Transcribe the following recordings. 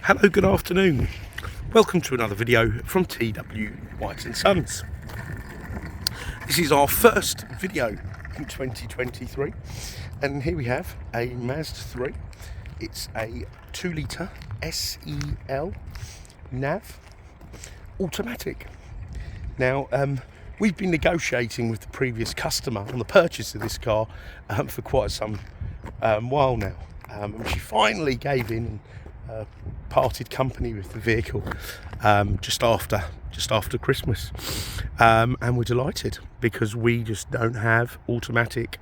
Hello, good afternoon. Welcome to another video from TW White & Sons. This is our first video in 2023, and here we have a Mazda 3. It's a 2-litre SEL Nav Automatic. Now, we've been negotiating with the previous customer on the purchase of this car for quite some while now. And she finally gave in and parted company with the vehicle just after Christmas, and we're delighted because we just don't have automatic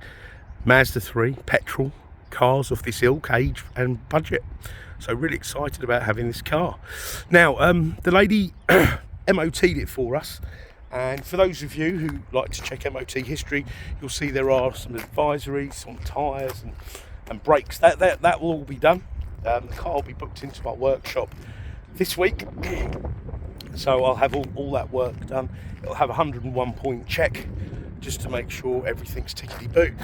Mazda 3 petrol cars of this ilk, age and budget. So really excited about having this car. Now, the lady MOT'd it for us, and for those of you who like to check MOT history, you'll see there are some advisories on tyres and brakes. That will all be done. The car will be booked into my workshop this week, so I'll have all that work done. It'll have a 101 point check just to make sure everything's tickety-boo.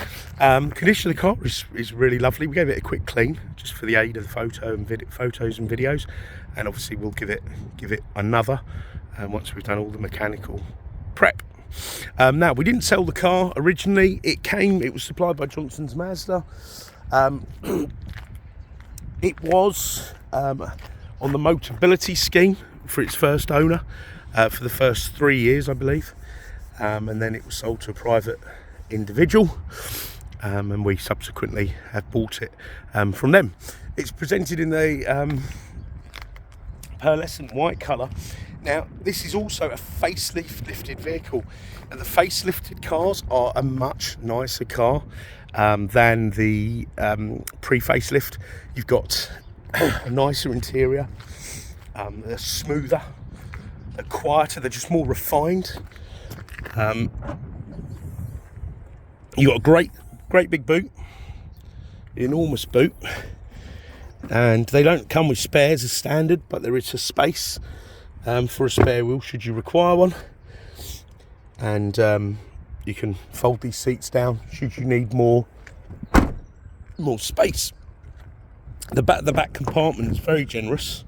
Condition of the car is really lovely. We gave it a quick clean just for the aid of the photos and videos, and obviously we'll give it another once we've done all the mechanical prep. Now, we didn't sell the car originally. It was supplied by Johnson's Mazda. It was on the Motability scheme for its first owner for the first 3 years, I believe, and then it was sold to a private individual, and we subsequently have bought it from them. It's presented in the pearlescent white colour. Now, this is also a lifted vehicle, and the facelifted cars are a much nicer car than the pre-facelift. You've got a nicer interior, they're smoother, they're quieter, they're just more refined. You've got a great big boot, enormous boot, and they don't come with spares as standard, but there is a space for a spare wheel should you require one, and you can fold these seats down should you need more space. The back compartment is very generous.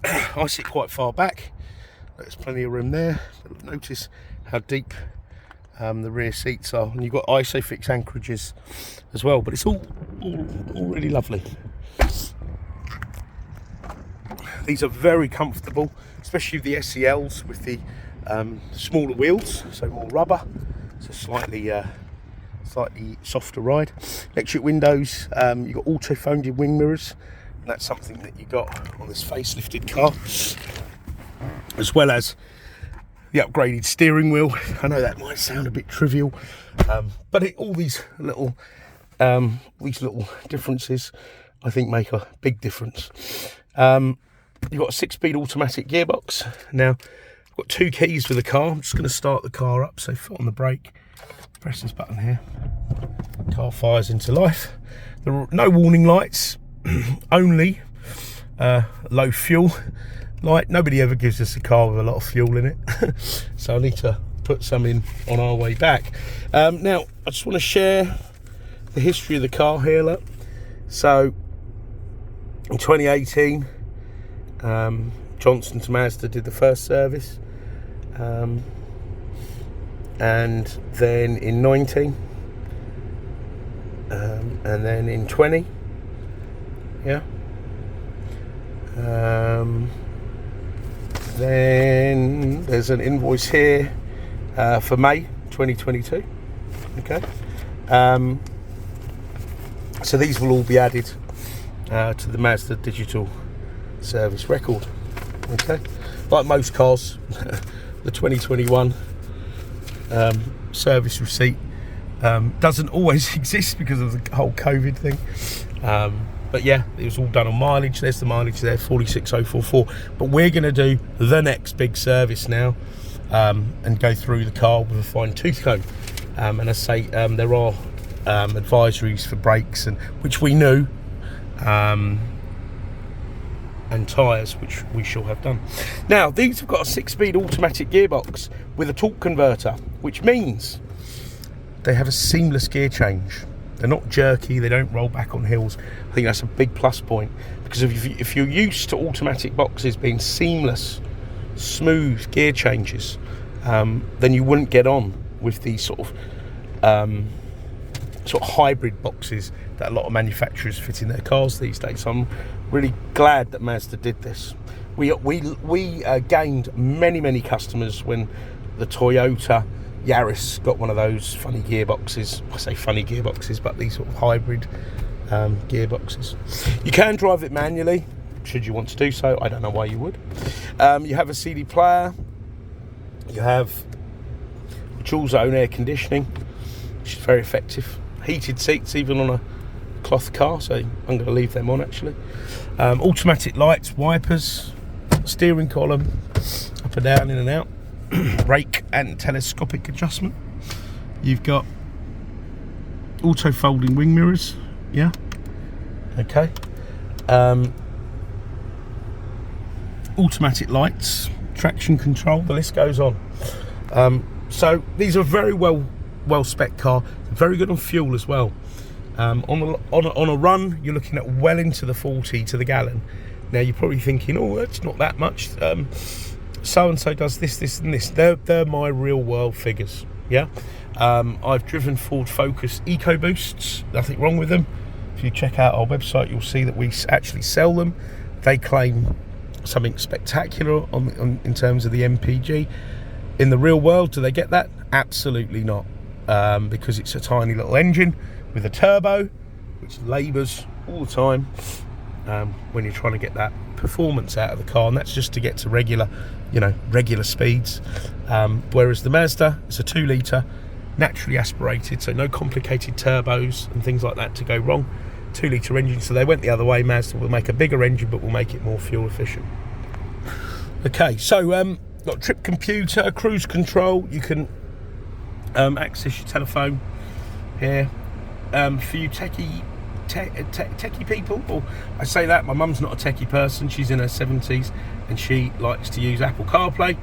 I sit quite far back. There's plenty of room there. But notice how deep the rear seats are, and you've got ISOFIX anchorages as well. But it's all really lovely. These are very comfortable, especially the SELs with the smaller wheels, so more rubber. It's a slightly softer ride. Electric windows. You've got auto folding wing mirrors, and that's something that you got on this facelifted car, as well as the upgraded steering wheel. I know that might sound a bit trivial, but all these little differences, I think, make a big difference. You've got a 6-speed automatic gearbox. Now, I've got 2 keys for the car. I'm just going to start the car up. So foot on the brake, press this button here. Car fires into life. There are no warning lights, only low fuel light. Nobody ever gives us a car with a lot of fuel in it, so I need to put some in on our way back. Now, I just want to share the history of the car here. Look. So, in 2018, Johnson's Mazda did the first service, and then in 19, and then in 20, yeah. Then there's an invoice here for May 2022. Okay, so these will all be added to the Mazda digital service record. Okay, like most cars, the 2021 service receipt doesn't always exist because of the whole COVID thing, but yeah, it was all done on mileage. There's the mileage there, 46044. But we're going to do the next big service now, and go through the car with a fine-tooth comb, and I say there are advisories for brakes, and which we knew, and tyres, which we shall have done. Now, these have got a 6-speed automatic gearbox with a torque converter, which means they have a seamless gear change. They're not jerky, they don't roll back on hills. I think that's a big plus point, because if you're used to automatic boxes being seamless, smooth gear changes, then you wouldn't get on with these sort of hybrid boxes that a lot of manufacturers fit in their cars these days. So I'm really glad that Mazda did this. We gained many customers when the Toyota Yaris got one of those funny gearboxes. I say funny gearboxes, but these sort of hybrid gearboxes. You can drive it manually, should you want to do so. I don't know why you would. You have a CD player. You have dual zone air conditioning, which is very effective. Heated seats, even on a cloth car, so I'm going to leave them on actually. Automatic lights, wipers, steering column, up and down, in and out. Brake and telescopic adjustment. You've got auto folding wing mirrors, yeah, okay. Automatic lights, traction control, the list goes on. So these are very well spec car, very good on fuel as well. On a run, you're looking at well into the 40 to the gallon. Now you're probably thinking, oh, that's not that much. So and so does this and this. They're my real world figures. Yeah, I've driven Ford Focus EcoBoosts. Nothing wrong with them. If you check out our website, you'll see that we actually sell them. They claim something spectacular in terms of the MPG. In the real world, do they get that? Absolutely not, because it's a tiny little engine with a turbo, which labours all the time when you're trying to get that performance out of the car, and that's just to get to regular speeds. Whereas the Mazda, it's a 2 litre, naturally aspirated, so no complicated turbos and things like that to go wrong. 2 litre engine, so they went the other way. Mazda will make a bigger engine, but will make it more fuel efficient. Okay, so got trip computer, cruise control. You can access your telephone here. For you techie people, or I say that, my mum's not a techie person, she's in her 70s and she likes to use Apple CarPlay.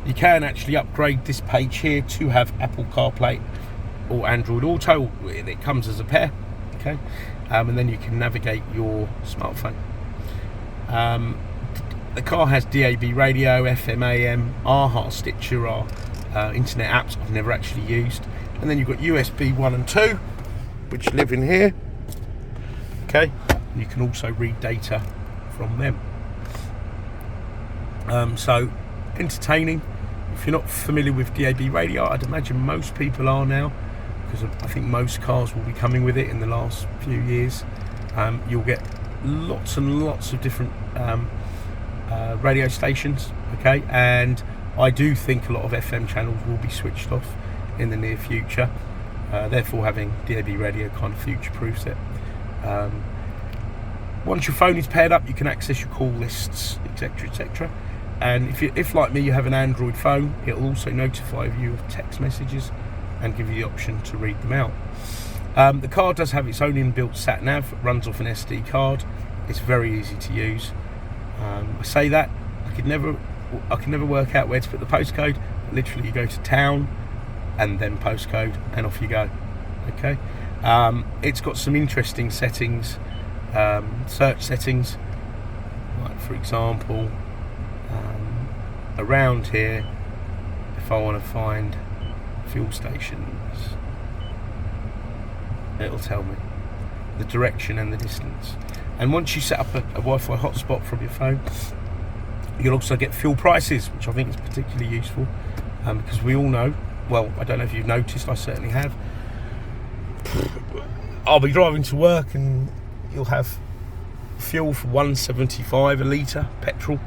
You can actually upgrade this page here to have Apple CarPlay or Android Auto. It comes as a pair, okay, and then you can navigate your smartphone. The car has DAB radio, FM, AM, AHA, Stitcher, are internet apps I've never actually used, and then you've got USB 1 and 2, which live in here. Okay, you can also read data from them. So entertaining. If you're not familiar with DAB radio, I'd imagine most people are now, because I think most cars will be coming with it in the last few years. You'll get lots and lots of different radio stations, okay, and I do think a lot of FM channels will be switched off in the near future. Therefore, having DAB radio kind of future-proofs it. Once your phone is paired up, you can access your call lists, etc, etc. And if like me, you have an Android phone, it'll also notify you of text messages and give you the option to read them out. The car does have its own inbuilt sat nav. It runs off an SD card. It's very easy to use. I say that I could never work out where to put the postcode. Literally, you go to town and then postcode, and off you go. Okay. It's got some interesting settings, search settings, like for example, around here, if I want to find fuel stations, it'll tell me the direction and the distance. And once you set up a Wi-Fi hotspot from your phone, you'll also get fuel prices, which I think is particularly useful, because we all know, well, I don't know if you've noticed, I certainly have, I'll be driving to work and you'll have fuel for $1.75 a litre, petrol,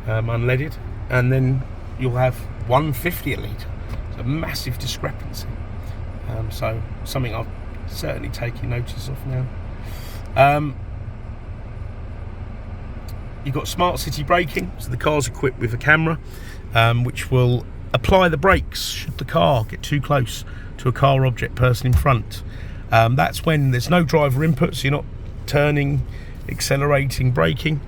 unleaded, and then you'll have $1.50 a litre. It's a massive discrepancy. So something I've certainly taken notice of now. You've got smart city braking, so the car's equipped with a camera, which will apply the brakes should the car get too close to a car object, person in front. That's when there's no driver input, so you're not turning, accelerating, braking.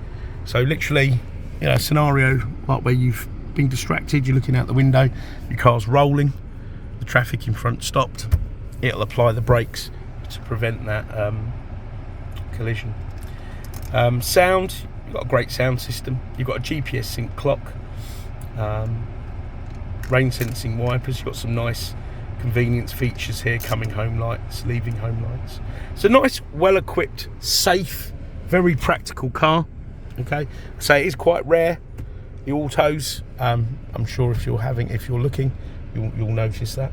So literally, a scenario like where you've been distracted, you're looking out the window, your car's rolling, the traffic in front stopped, it'll apply the brakes to prevent that collision. Sound, you've got a great sound system. You've got a GPS sync clock, rain sensing wipers. You've got some nice convenience features here, coming home lights, leaving home lights. It's a nice, well equipped, safe, very practical car. Okay, so it is quite rare, the autos. I'm sure if you're looking, you'll notice that.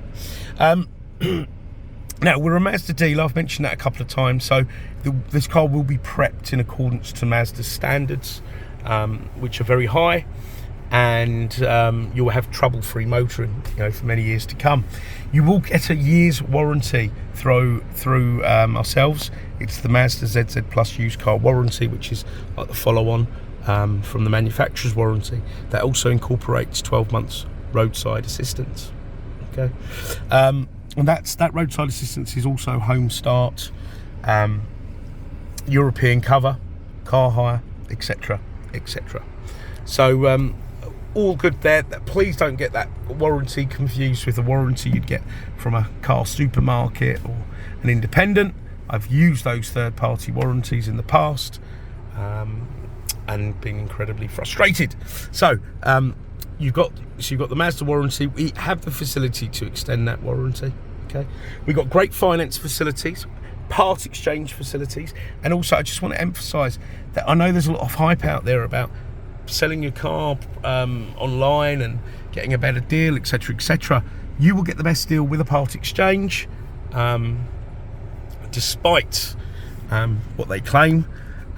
Now, we're a Mazda dealer, I've mentioned that a couple of times, so this car will be prepped in accordance to Mazda standards, which are very high, and you'll have trouble-free motoring, for many years to come. You will get a year's warranty through ourselves. It's the Mazda ZZ Plus used car warranty, which is like the follow-on from the manufacturer's warranty. That also incorporates 12 months roadside assistance. Okay. And that roadside assistance is also home start, European cover, car hire, etc, etc. So all good there. Please don't get that warranty confused with the warranty you'd get from a car supermarket or an independent. I've used those third-party warranties in the past and been incredibly frustrated. So you've got the Mazda warranty. We have the facility to extend that warranty. Okay, we've got great finance facilities, part exchange facilities, and also I just want to emphasise that I know there's a lot of hype out there about selling your car online and getting a better deal, etc, etc. You will get the best deal with a part exchange, despite what they claim.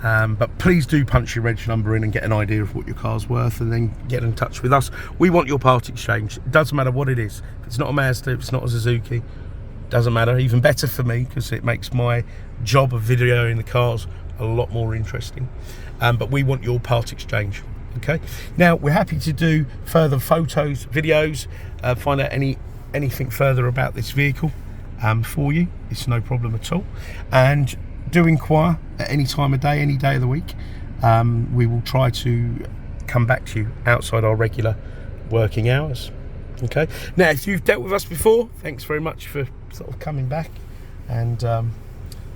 But please do punch your reg number in and get an idea of what your car's worth, and then get in touch with us. We want your part exchange. It doesn't matter what it is. If it's not a Mazda, if it's not a Suzuki, doesn't matter. Even better for me, because it makes my job of videoing the cars a lot more interesting. But we want your part exchange. Okay. Now, we're happy to do further photos, videos, find out anything further about this vehicle for you. It's no problem at all. And do inquire at any time of day, any day of the week. We will try to come back to you outside our regular working hours. Okay. Now, if you've dealt with us before, thanks very much for sort of coming back and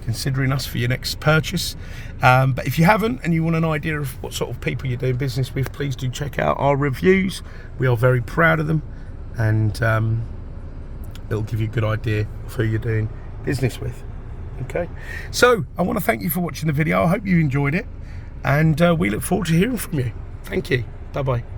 considering us for your next purchase. But if you haven't and you want an idea of what sort of people you're doing business with, please do check out our reviews. We are very proud of them, and it'll give you a good idea of who you're doing business with. Okay, so I want to thank you for watching the video. I hope you enjoyed it, and we look forward to hearing from you. Thank you. Bye bye.